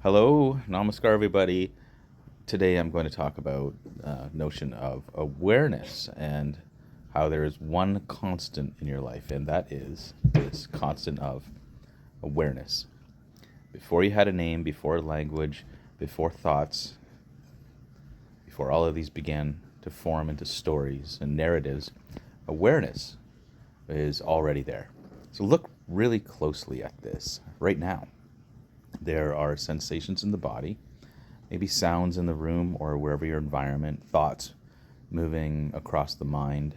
Hello, namaskar, everybody. Today I'm going to talk about notion of awareness and how there is one constant in your life, and that is this constant of awareness. Before you had a name, before language, before thoughts, before all of these began to form into stories and narratives, awareness is already there. So look really closely at this right now. There are sensations in the body, maybe sounds in the room or wherever your environment, thoughts moving across the mind,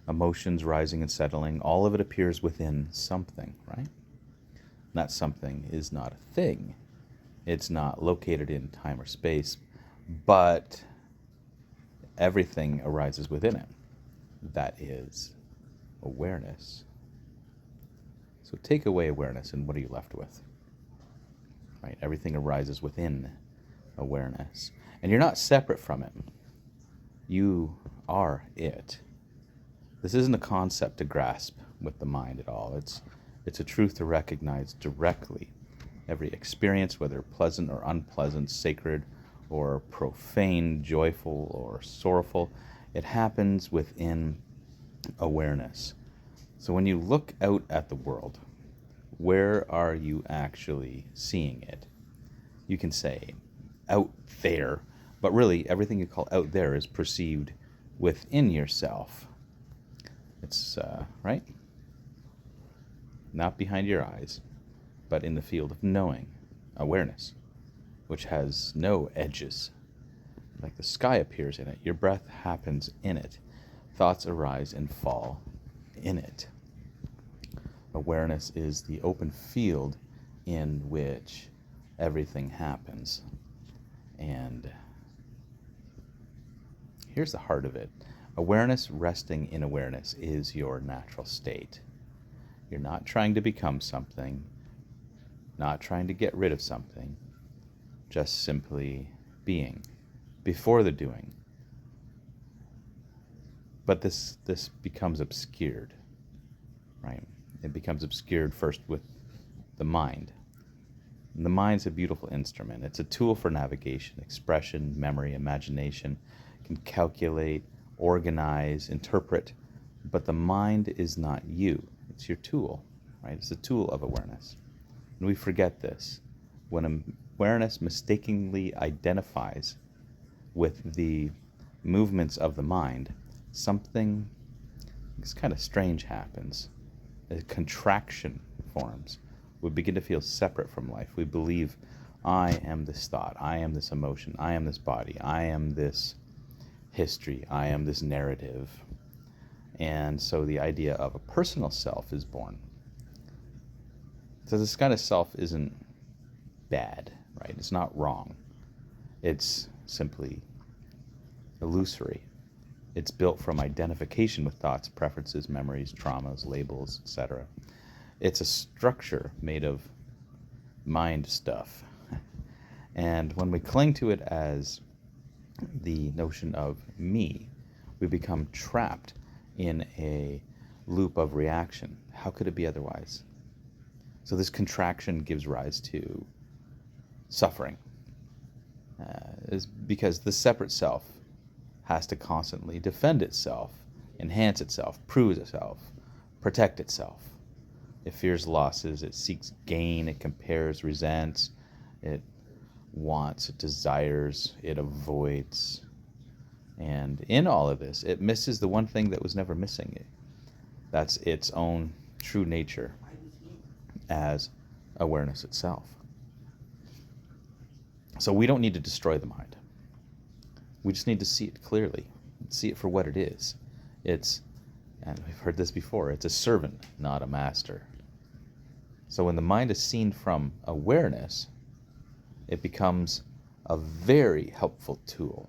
emotions rising and settling. All of it appears within something, right? And that something is not a thing. It's not located in time or space, but everything arises within it. That is awareness. So take away awareness, and what are you left with? Right? Everything arises within awareness. And you're not separate from it. You are it. This isn't a concept to grasp with the mind at all. It's a truth to recognize directly. Every experience, whether pleasant or unpleasant, sacred or profane, joyful or sorrowful, it happens within awareness. So when you look out at the world, where are you actually seeing it? You can say out there, but really everything you call out there is perceived within yourself. It's right? Not behind your eyes, but in the field of knowing, awareness, which has no edges. Like the sky appears in it, your breath happens in it, thoughts arise and fall in it. Awareness is the open field in which everything happens. And here's the heart of it. Awareness resting in awareness is your natural state. You're not trying to become something, not trying to get rid of something, just simply being before the doing. But this becomes obscured, right? It becomes obscured first with the mind. And the mind's a beautiful instrument. It's a tool for navigation, expression, memory, imagination. It can calculate, organize, interpret, but the mind is not you. It's your tool, right? It's a tool of awareness. And we forget this. When awareness mistakenly identifies with the movements of the mind, something kind of strange happens. A contraction forms. We begin to feel separate from life. We believe, I am this thought, I am this emotion, I am this body, I am this history, I am this narrative. And so the idea of a personal self is born. So this kind of self isn't bad, right? It's not wrong. It's simply illusory. It's built from identification with thoughts, preferences, memories, traumas, labels, etc. It's a structure made of mind stuff. And when we cling to it as the notion of me, we become trapped in a loop of reaction. How could it be otherwise? So this contraction gives rise to suffering. Is because the separate self has to constantly defend itself, enhance itself, prove itself, protect itself. It fears losses, it seeks gain, it compares, resents, it wants, it desires, it avoids. And in all of this, it misses the one thing that was never missing. That's its own true nature as awareness itself. So we don't need to destroy the mind. We just need to see it clearly, see it for what it is. It's, and we've heard this before, it's a servant, not a master. So when the mind is seen from awareness, it becomes a very helpful tool.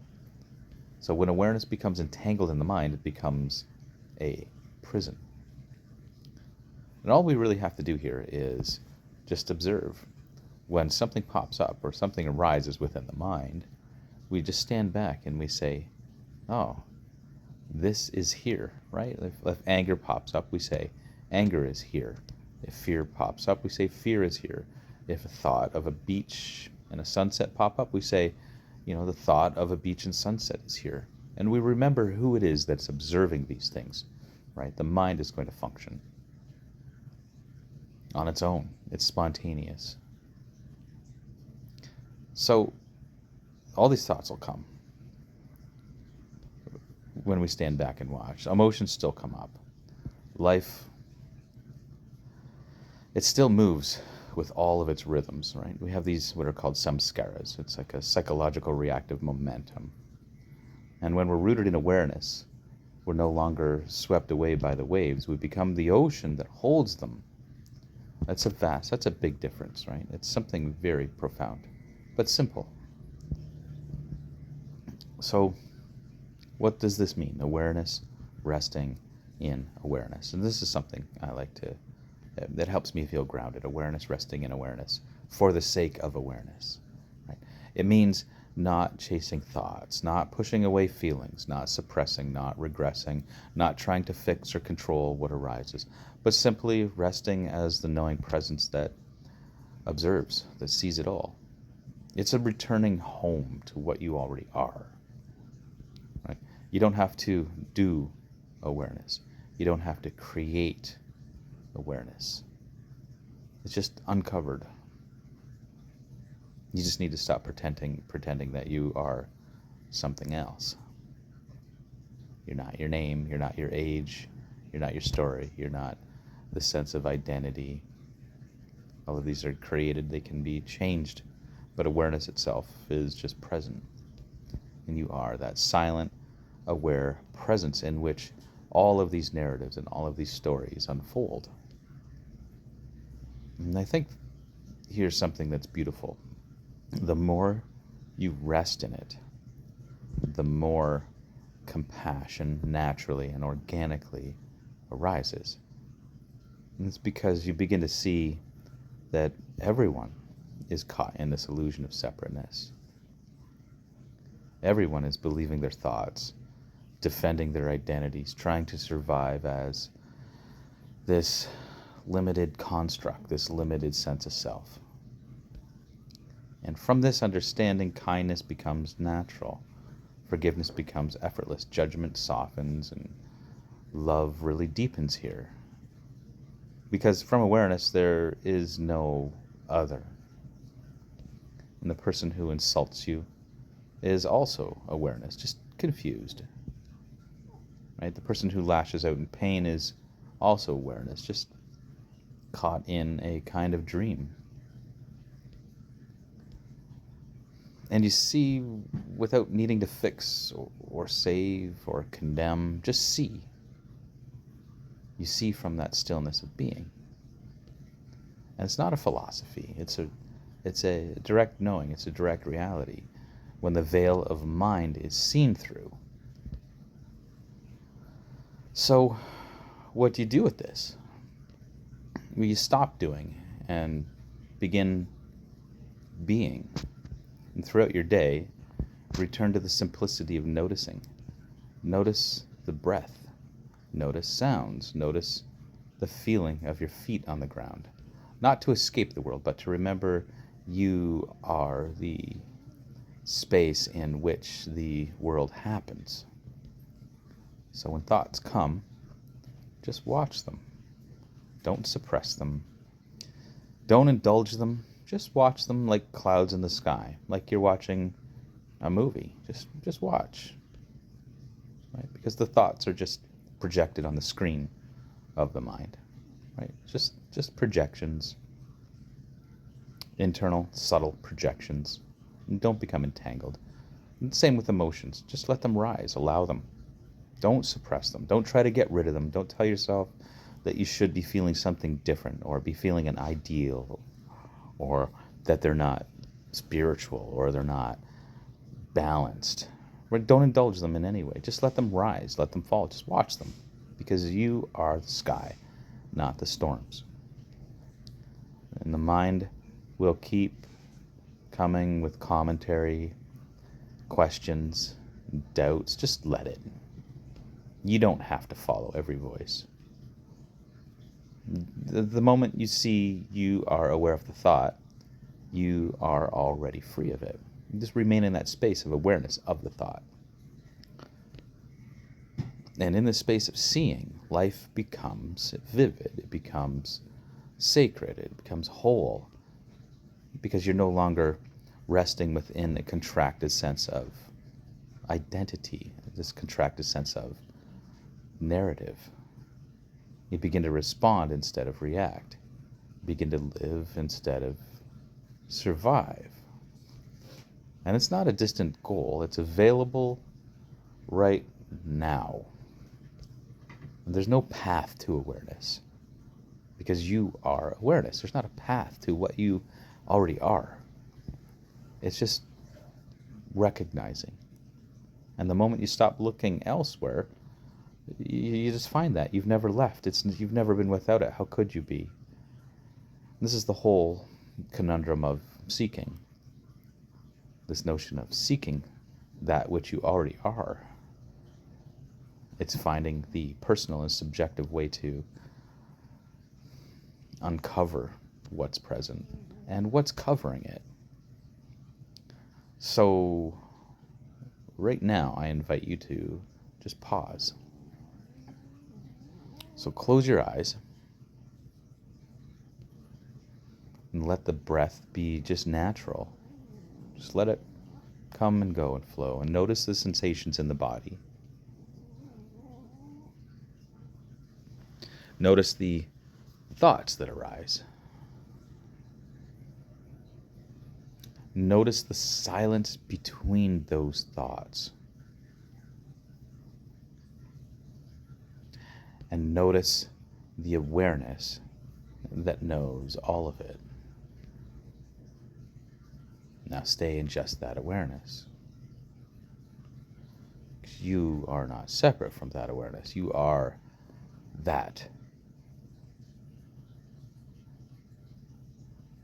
So when awareness becomes entangled in the mind, it becomes a prison. And all we really have to do here is just observe. When something pops up or something arises within the mind, we just stand back and we say, oh, this is here, right? If anger pops up, we say, anger is here. If fear pops up, we say, fear is here. If a thought of a beach and a sunset pop up, we say, the thought of a beach and sunset is here. And we remember who it is that's observing these things, right? The mind is going to function on its own. It's spontaneous. So all these thoughts will come when we stand back and watch. Emotions still come up. Life, it still moves with all of its rhythms, right? We have these, what are called samskaras. It's like a psychological reactive momentum. And when we're rooted in awareness, we're no longer swept away by the waves. We become the ocean that holds them. That's a big difference, right? It's something very profound, but simple. So what does this mean? Awareness, resting in awareness. And this is something I like to, that helps me feel grounded. Awareness, resting in awareness, for the sake of awareness. Right? It means not chasing thoughts, not pushing away feelings, not suppressing, not regressing, not trying to fix or control what arises, but simply resting as the knowing presence that observes, that sees it all. It's a returning home to what you already are. Right? You don't have to do awareness. You don't have to create awareness. It's just uncovered. You just need to stop pretending that you are something else. You're not your name, you're not your age, you're not your story, you're not the sense of identity. All of these are created, they can be changed, but awareness itself is just present. And you are that silent, aware presence in which all of these narratives and all of these stories unfold. And I think here's something that's beautiful. The more you rest in it, the more compassion naturally and organically arises. And it's because you begin to see that everyone is caught in this illusion of separateness. Everyone is believing their thoughts, defending their identities, trying to survive as this limited construct, this limited sense of self. And from this understanding, kindness becomes natural. Forgiveness becomes effortless. Judgment softens, and love really deepens here. Because from awareness, there is no other. And the person who insults you is also awareness, just confused. Right? The person who lashes out in pain is also awareness, just caught in a kind of dream. And you see, without needing to fix or save or condemn, just see. You see from that stillness of being. And it's not a philosophy. It's a direct knowing. It's a direct reality. When the veil of mind is seen through. So, what do you do with this? Well, you stop doing and begin being. And throughout your day, return to the simplicity of noticing. Notice the breath. Notice sounds. Notice the feeling of your feet on the ground. Not to escape the world, but to remember you are the space in which the world happens. So when thoughts come, just watch them. Don't suppress them. Don't indulge them. Just watch them like clouds in the sky, like you're watching a movie. Just watch. Right? Because the thoughts are just projected on the screen of the mind. Right? Just projections. Internal, subtle projections. And don't become entangled. And same with emotions. Just let them rise. Allow them. Don't suppress them. Don't try to get rid of them. Don't tell yourself that you should be feeling something different or be feeling an ideal or that they're not spiritual or they're not balanced. Don't indulge them in any way. Just let them rise. Let them fall. Just watch them because you are the sky, not the storms. And the mind will keep coming with commentary, questions, doubts. Just let it. You don't have to follow every voice. The moment you see you are aware of the thought, you are already free of it. You just remain in that space of awareness of the thought. And in the space of seeing, life becomes vivid, it becomes sacred, it becomes whole, because you're no longer resting within a contracted sense of identity, this contracted sense of narrative. You begin to respond instead of react. You begin to live instead of survive. And it's not a distant goal, it's available right now. And there's no path to awareness, because you are awareness. There's not a path to what you already are. It's just recognizing. And the moment you stop looking elsewhere, you just find that. You've never left. You've never been without it. How could you be? This is the whole conundrum of seeking. This notion of seeking that which you already are. It's finding the personal and subjective way to uncover what's present and what's covering it. So, right now, I invite you to just pause. So close your eyes and let the breath be just natural. Just let it come and go and flow, and notice the sensations in the body. Notice the thoughts that arise. Notice the silence between those thoughts. And notice the awareness that knows all of it. Now stay in just that awareness. You are not separate from that awareness. You are that.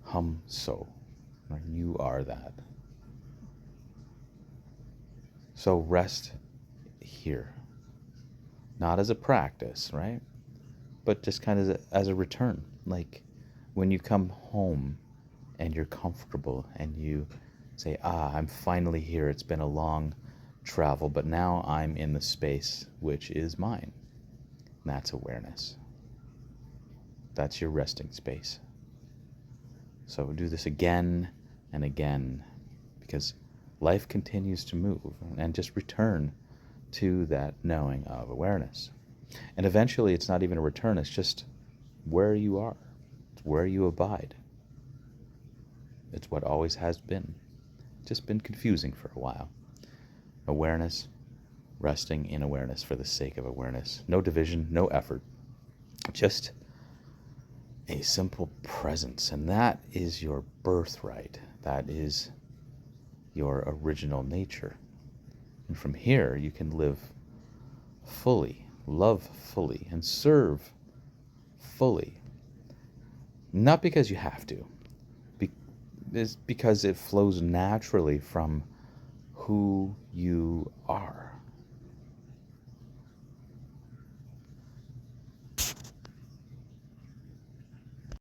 Hum so. You are that. So rest here. Not as a practice, right? But just kind of as a return. Like when you come home and you're comfortable and you say, I'm finally here. It's been a long travel, but now I'm in the space which is mine. And that's awareness. That's your resting space. So do this again and again, because life continues to move, and just return to that knowing of awareness. And eventually it's not even a return, it's just where you are. It's where you abide. It's what always has been. Just been confusing for a while. Awareness, resting in awareness for the sake of awareness. No division, no effort. Just a simple presence. And that is your birthright. That is your original nature. And from here, you can live fully, love fully, and serve fully. Not because you have to. It's because it flows naturally from who you are.